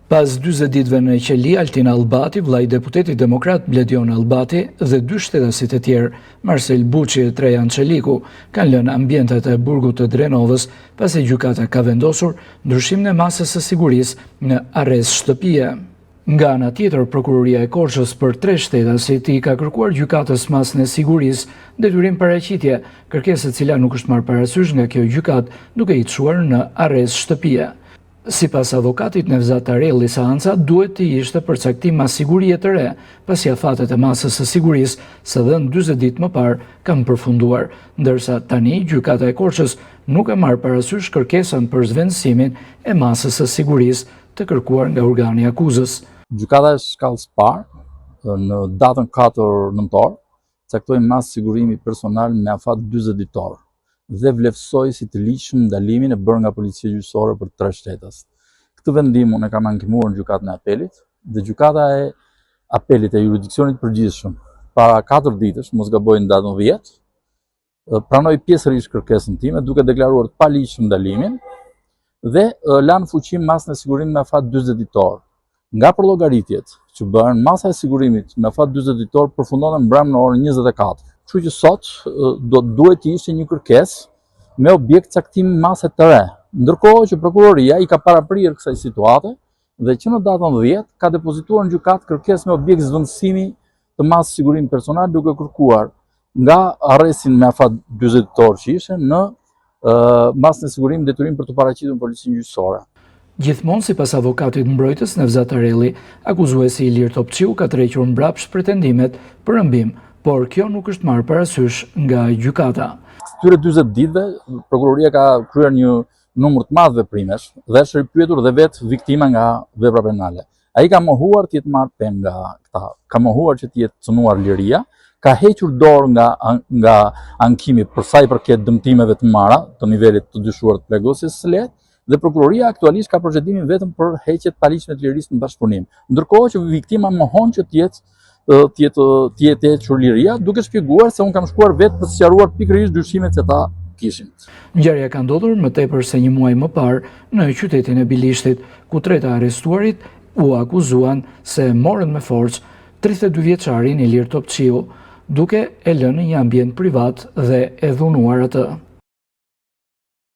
Pas 40 ditëve në qeli, Altin Allbati, vllai i deputetit demokrat Bledion Allbati dhe dy shtetasit e tjerë, Marcel Buçi e Trejan Çeliku, kanë lënë ambientet e burgut të Drenovës pasi gjykata ka vendosur ndryshimin e masës së sigurisë në arrest shtëpie. Nga ana tjetër, prokuroria e Korçës për 3 shtetasit i ka kërkuar gjykatës masën e sigurisë detyrim paraqitje, kërkesë e cila nuk është marrë parasysh nga kjo gjykatë, duke i çuar në arrest shtëpie. Sipas avokatit Nevzat Arelli seanca duhet të ishte përcaktim mas sigurie të re, pasi afatet e masës së sigurisë së dhënë 40 ditë më parë kanë përfunduar, ndërsa tani gjykata e Korçës nuk e marrë parasysh kërkesën për zvendësimin e masës së sigurisë të kërkuar nga organi akuzës. Gjykata e shkallës parë në datën 4 nëntor caktoi masë sigurimi personal me afat 40 ditor dhe vlerësoi si të ligjshëm ndalimin e bërë nga policia gjyqësore për 3 shtetas. Këtë vendim unë e kam ankimuar në gjykatën e apelit dhe gjykata e apelit e jurisdiksionit përgjithshëm para 4 ditësh, mos gaboj në datën 10, pranoi pjesërisht kërkesën time duke deklaruar të paligjshëm ndalimin dhe lanë fuqim masën e sigurimit me afat 40 ditor. Nga përllogaritjet që bëhen, masa e sigurimit me afat 40 ditor përfundon mbrëmë në orën 24. Kështu që sot duhet të ishte një kërkesë me objekt caktim mase të re. Ndërkohë që prokuroria i ka paraprirë kësaj situate dhe që në datën 10 ka depozituar në gjykatë kërkesë me objekt zvendësimi të masës sigurimi personal duke kërkuar nga arrestin me afat 40 ditor që ishte në masën e sigurimit detyrim për të paraqitur në policinë gjyqësore. Gjithmonë, sipas avokatit mbrojtës Nevzat Arelli, akuzuesi Ilir Topçiu ka tërhequr mbrapsht pretendimet për rëmbim, por kjo nuk është marrë parasysh nga gjykata. Këtyre 40 ditëve, prokuroria ka kryer një numër të madh veprimesh dhe është ripyetur dhe vetë viktima nga vepra penale. Ai ka mohuar të jetë marrë penë nga këta, ka mohuar që të jetë cënuar liria, ka hequr dorë nga ankimi për sa i përket dëmtimeve të marra të nivelit të dyshuar të plagosjes së lehtë, dhe prokuroria aktualisht ka procedimin vetëm për heqje të paligjshme të lirisë në bashkëpunim. Ndërkohë që viktima mohon që të jetë hequr liria, duke shpjeguar se unë kam shkuar vetë për të sqaruar pikërisht dyshimet që ta kishin. Ngjarja ka ndodhur më tepër se një muaj më parë në qytetin e Bilishtit, ku 3 arrestuarit u akuzuan se morën me forcë 32 vjeçarin Ilir Topçiu, duke e lënë në një ambient privat dhe e dhunuar atë.